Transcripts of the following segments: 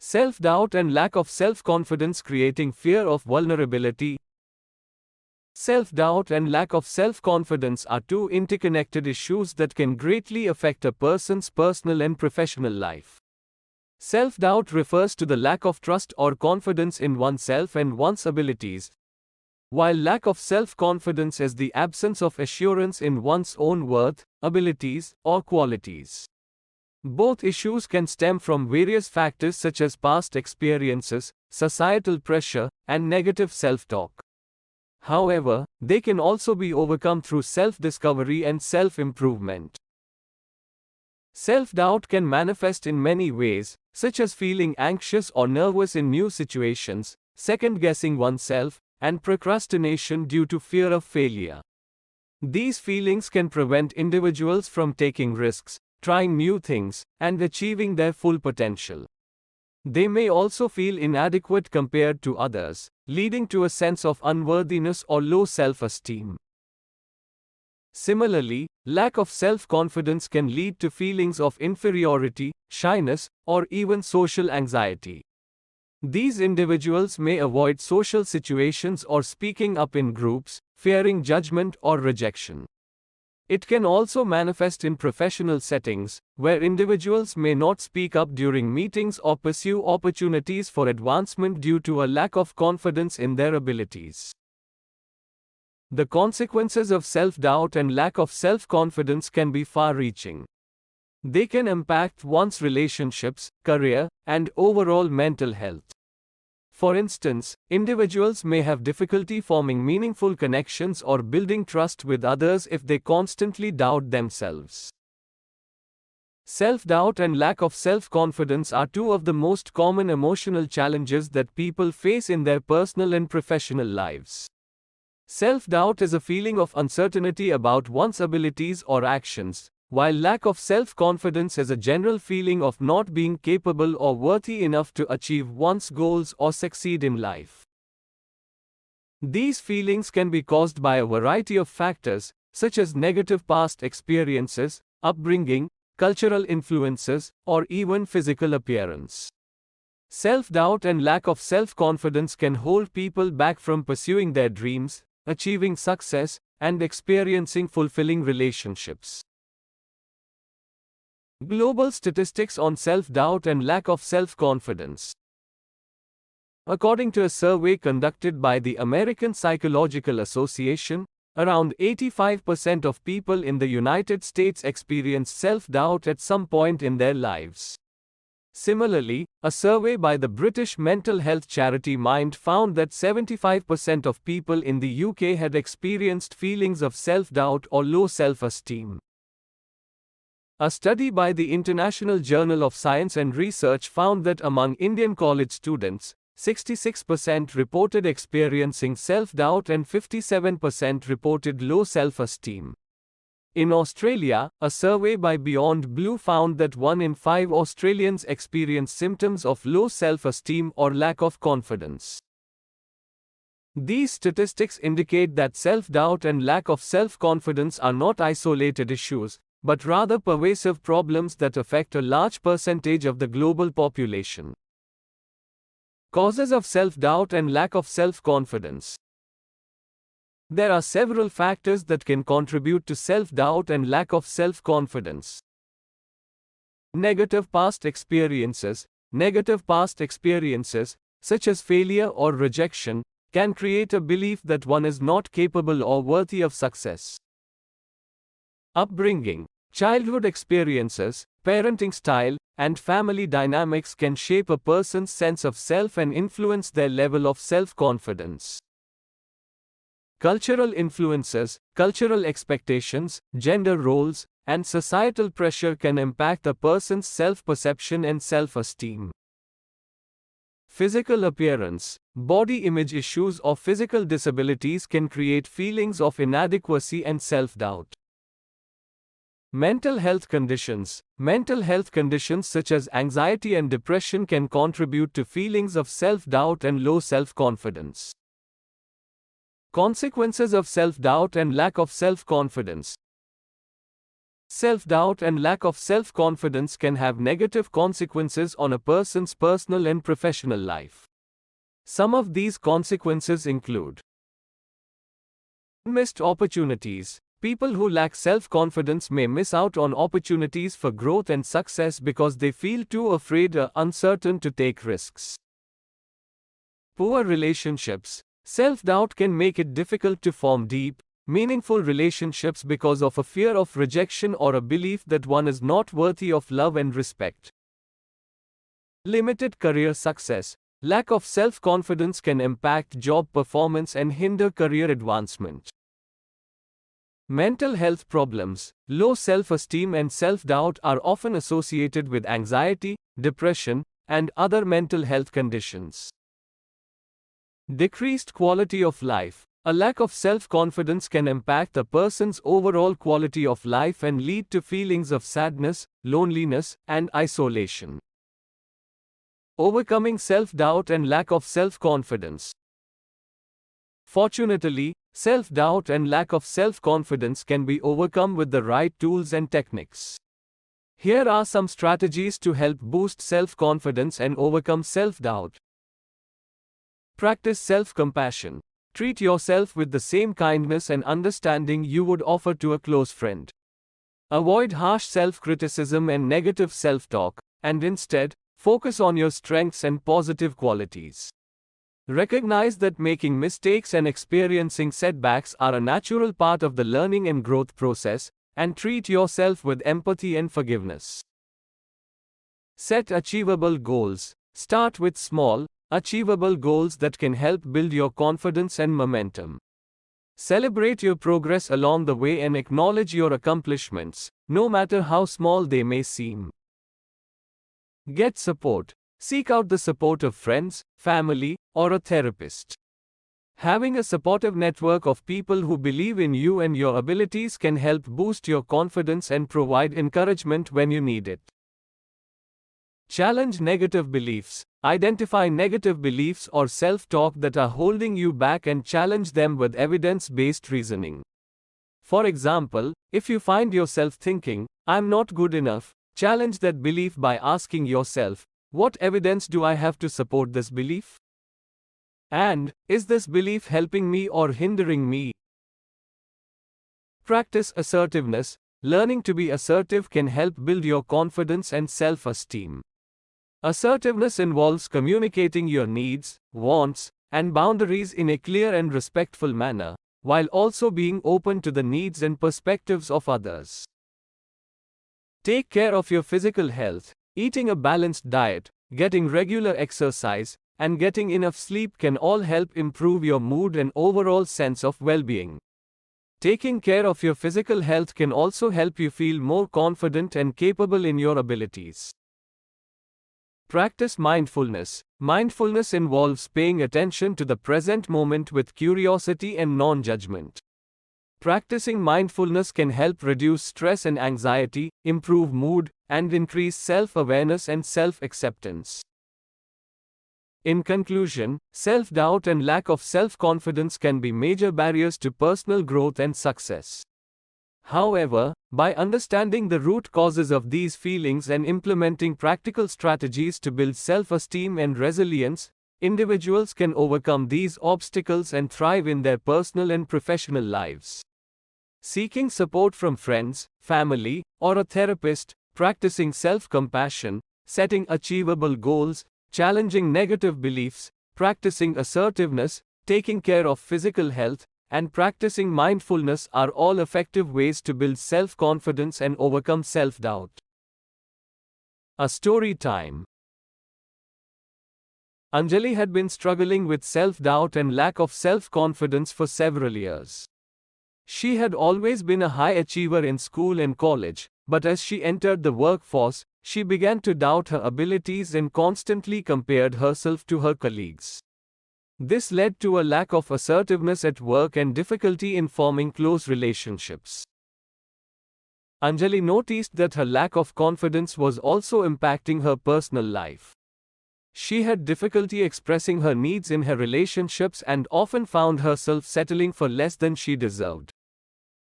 Self-doubt and lack of self-confidence creating fear of vulnerability. Self-doubt and lack of self-confidence are two interconnected issues that can greatly affect a person's personal and professional life. Self-doubt refers to the lack of trust or confidence in oneself and one's abilities, while lack of self-confidence is the absence of assurance in one's own worth, abilities, or qualities. Both issues can stem from various factors such as past experiences, societal pressure, and negative self-talk. However, they can also be overcome through self-discovery and self-improvement. Self-doubt can manifest in many ways, such as feeling anxious or nervous in new situations, second-guessing oneself, and procrastination due to fear of failure. These feelings can prevent individuals from taking risks, trying new things, and achieving their full potential. They may also feel inadequate compared to others, leading to a sense of unworthiness or low self-esteem. Similarly, lack of self-confidence can lead to feelings of inferiority, shyness, or even social anxiety. These individuals may avoid social situations or speaking up in groups, fearing judgment or rejection. It can also manifest in professional settings, where individuals may not speak up during meetings or pursue opportunities for advancement due to a lack of confidence in their abilities. The consequences of self-doubt and lack of self-confidence can be far-reaching. They can impact one's relationships, career, and overall mental health. For instance, individuals may have difficulty forming meaningful connections or building trust with others if they constantly doubt themselves. Self-doubt and lack of self-confidence are two of the most common emotional challenges that people face in their personal and professional lives. Self-doubt is a feeling of uncertainty about one's abilities or actions, while lack of self-confidence is a general feeling of not being capable or worthy enough to achieve one's goals or succeed in life. These feelings can be caused by a variety of factors, such as negative past experiences, upbringing, cultural influences, or even physical appearance. Self-doubt and lack of self-confidence can hold people back from pursuing their dreams, achieving success, and experiencing fulfilling relationships. Global statistics on self-doubt and lack of self-confidence. According to a survey conducted by the American Psychological Association, around 85% of people in the United States experience self-doubt at some point in their lives. Similarly, a survey by the British mental health charity Mind found that 75% of people in the UK had experienced feelings of self-doubt or low self-esteem. A study by the International Journal of Science and Research found that among Indian college students, 66% reported experiencing self-doubt and 57% reported low self-esteem. In Australia, a survey by Beyond Blue found that 1 in 5 Australians experience symptoms of low self-esteem or lack of confidence. These statistics indicate that self-doubt and lack of self-confidence are not isolated issues, but rather pervasive problems that affect a large percentage of the global population. Causes of self-doubt and lack of self-confidence. There are several factors that can contribute to self-doubt and lack of self-confidence. Negative past experiences. Negative past experiences, such as failure or rejection, can create a belief that one is not capable or worthy of success. Upbringing. Childhood experiences, parenting style, and family dynamics can shape a person's sense of self and influence their level of self-confidence. Cultural influences, cultural expectations, gender roles, and societal pressure can impact a person's self-perception and self-esteem. Physical appearance. Body image issues or physical disabilities can create feelings of inadequacy and self-doubt. Mental health conditions. Mental health conditions such as anxiety and depression can contribute to feelings of self-doubt and low self-confidence. Consequences of self-doubt and lack of self-confidence. Self-doubt and lack of self-confidence can have negative consequences on a person's personal and professional life. Some of these consequences include missed opportunities. People who lack self-confidence may miss out on opportunities for growth and success because they feel too afraid or uncertain to take risks. Poor relationships. Self-doubt can make it difficult to form deep, meaningful relationships because of a fear of rejection or a belief that one is not worthy of love and respect. Limited career success. Lack of self-confidence can impact job performance and hinder career advancement. Mental health problems. Low self-esteem and self-doubt are often associated with anxiety, depression, and other mental health conditions. Decreased quality of life. A lack of self-confidence can impact a person's overall quality of life and lead to feelings of sadness, loneliness, and isolation. Overcoming self-doubt and lack of self-confidence. Fortunately, self-doubt and lack of self-confidence can be overcome with the right tools and techniques. Here are some strategies to help boost self-confidence and overcome self-doubt. Practice self-compassion. Treat yourself with the same kindness and understanding you would offer to a close friend. Avoid harsh self-criticism and negative self-talk, and instead, focus on your strengths and positive qualities. Recognize that making mistakes and experiencing setbacks are a natural part of the learning and growth process, and treat yourself with empathy and forgiveness. Set achievable goals. Start with small, achievable goals that can help build your confidence and momentum. Celebrate your progress along the way and acknowledge your accomplishments, no matter how small they may seem. Get support. Seek out the support of friends, family, or a therapist. Having a supportive network of people who believe in you and your abilities can help boost your confidence and provide encouragement when you need it. Challenge negative beliefs. Identify negative beliefs or self-talk that are holding you back and challenge them with evidence-based reasoning. For example, if you find yourself thinking, "I'm not good enough," challenge that belief by asking yourself, "What evidence do I have to support this belief? And, is this belief helping me or hindering me?" Practice assertiveness. Learning to be assertive can help build your confidence and self-esteem. Assertiveness involves communicating your needs, wants, and boundaries in a clear and respectful manner, while also being open to the needs and perspectives of others. Take care of your physical health. Eating a balanced diet, getting regular exercise, and getting enough sleep can all help improve your mood and overall sense of well-being. Taking care of your physical health can also help you feel more confident and capable in your abilities. Practice mindfulness. Mindfulness involves paying attention to the present moment with curiosity and non-judgment. Practicing mindfulness can help reduce stress and anxiety, improve mood, and increase self-awareness and self-acceptance. In conclusion, self-doubt and lack of self-confidence can be major barriers to personal growth and success. However, by understanding the root causes of these feelings and implementing practical strategies to build self-esteem and resilience, individuals can overcome these obstacles and thrive in their personal and professional lives. Seeking support from friends, family, or a therapist, practicing self-compassion, setting achievable goals, challenging negative beliefs, practicing assertiveness, taking care of physical health, and practicing mindfulness are all effective ways to build self-confidence and overcome self-doubt. A story time. Anjali had been struggling with self-doubt and lack of self-confidence for several years. She had always been a high achiever in school and college, but as she entered the workforce, she began to doubt her abilities and constantly compared herself to her colleagues. This led to a lack of assertiveness at work and difficulty in forming close relationships. Anjali noticed that her lack of confidence was also impacting her personal life. She had difficulty expressing her needs in her relationships and often found herself settling for less than she deserved.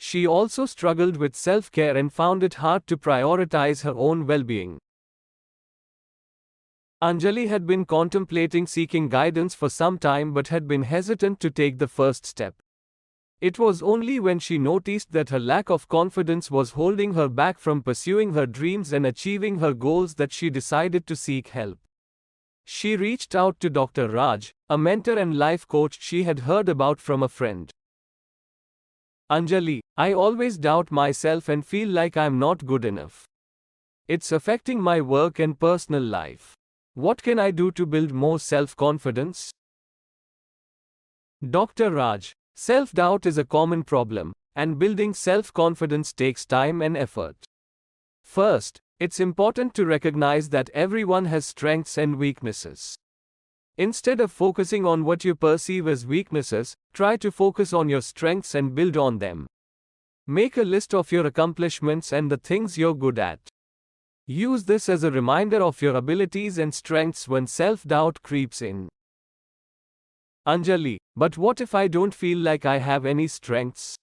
She also struggled with self-care and found it hard to prioritize her own well-being. Anjali had been contemplating seeking guidance for some time but had been hesitant to take the first step. It was only when she noticed that her lack of confidence was holding her back from pursuing her dreams and achieving her goals that she decided to seek help. She reached out to Dr. Raj, a mentor and life coach she had heard about from a friend. Anjali, I always doubt myself and feel like I'm not good enough. It's affecting my work and personal life. What can I do to build more self-confidence? Dr. Raj, self-doubt is a common problem, and building self-confidence takes time and effort. First, it's important to recognize that everyone has strengths and weaknesses. Instead of focusing on what you perceive as weaknesses, try to focus on your strengths and build on them. Make a list of your accomplishments and the things you're good at. Use this as a reminder of your abilities and strengths when self-doubt creeps in. Anjali, but what if I don't feel like I have any strengths?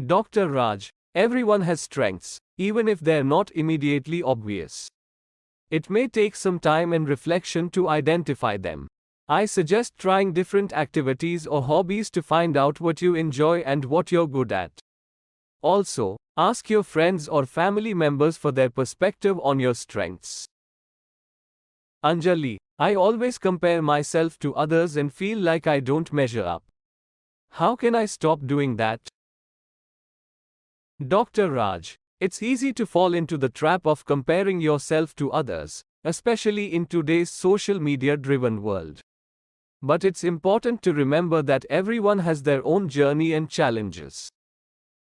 Dr. Raj, everyone has strengths, even if they're not immediately obvious. It may take some time and reflection to identify them. I suggest trying different activities or hobbies to find out what you enjoy and what you're good at. Also, ask your friends or family members for their perspective on your strengths. Anjali, I always compare myself to others and feel like I don't measure up. How can I stop doing that? Dr. Raj, it's easy to fall into the trap of comparing yourself to others, especially in today's social media-driven world. But it's important to remember that everyone has their own journey and challenges.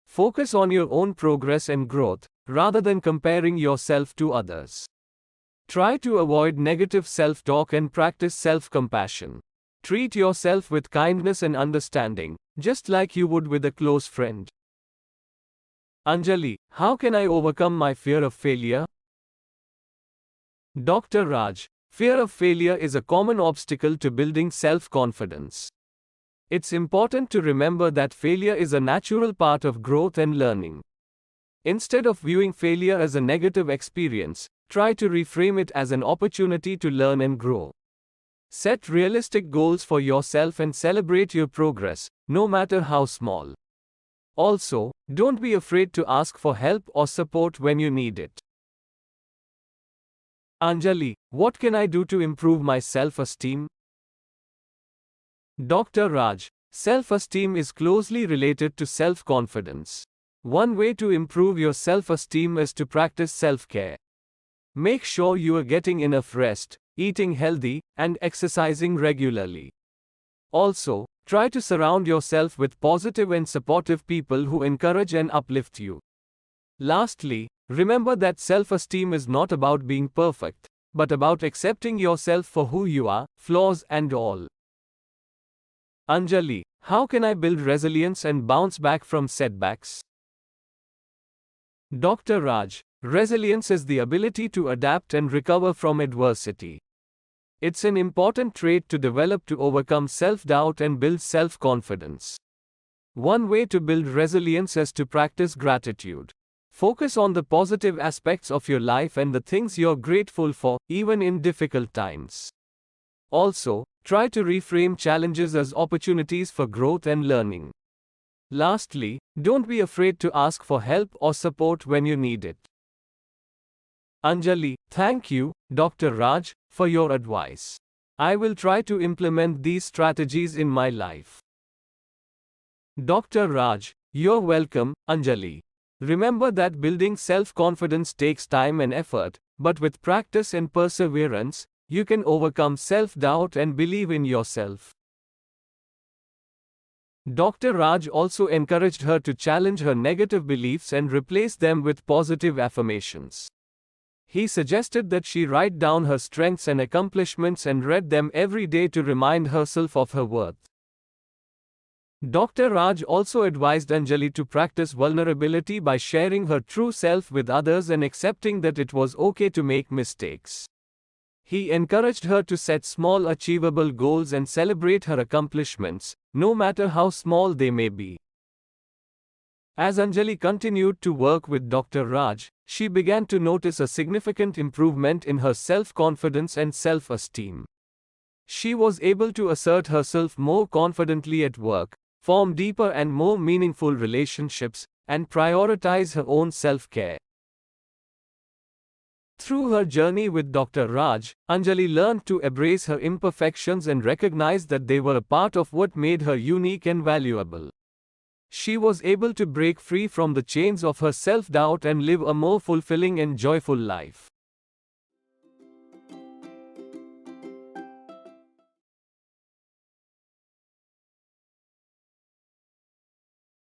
Focus on your own progress and growth, rather than comparing yourself to others. Try to avoid negative self-talk and practice self-compassion. Treat yourself with kindness and understanding, just like you would with a close friend. Anjali, how can I overcome my fear of failure? Dr. Raj, fear of failure is a common obstacle to building self-confidence. It's important to remember that failure is a natural part of growth and learning. Instead of viewing failure as a negative experience, try to reframe it as an opportunity to learn and grow. Set realistic goals for yourself and celebrate your progress, no matter how small. Also, don't be afraid to ask for help or support when you need it. Anjali, what can I do to improve my self-esteem? Dr. Raj, self-esteem is closely related to self-confidence. One way to improve your self-esteem is to practice self-care. Make sure you are getting enough rest, eating healthy, and exercising regularly. Also, try to surround yourself with positive and supportive people who encourage and uplift you. Lastly, remember that self-esteem is not about being perfect, but about accepting yourself for who you are, flaws and all. Anjali, how can I build resilience and bounce back from setbacks? Dr. Raj, resilience is the ability to adapt and recover from adversity. It's an important trait to develop to overcome self-doubt and build self-confidence. One way to build resilience is to practice gratitude. Focus on the positive aspects of your life and the things you're grateful for, even in difficult times. Also, try to reframe challenges as opportunities for growth and learning. Lastly, don't be afraid to ask for help or support when you need it. Anjali, thank you, Dr. Raj, for your advice. I will try to implement these strategies in my life. Dr. Raj, you're welcome, Anjali. Remember that building self-confidence takes time and effort, but with practice and perseverance, you can overcome self-doubt and believe in yourself. Dr. Raj also encouraged her to challenge her negative beliefs and replace them with positive affirmations. He suggested that she write down her strengths and accomplishments and read them every day to remind herself of her worth. Dr. Raj also advised Anjali to practice vulnerability by sharing her true self with others and accepting that it was okay to make mistakes. He encouraged her to set small achievable goals and celebrate her accomplishments, no matter how small they may be. As Anjali continued to work with Dr. Raj, she began to notice a significant improvement in her self-confidence and self-esteem. She was able to assert herself more confidently at work, form deeper and more meaningful relationships, and prioritize her own self-care. Through her journey with Dr. Raj, Anjali learned to embrace her imperfections and recognize that they were a part of what made her unique and valuable. She was able to break free from the chains of her self-doubt and live a more fulfilling and joyful life.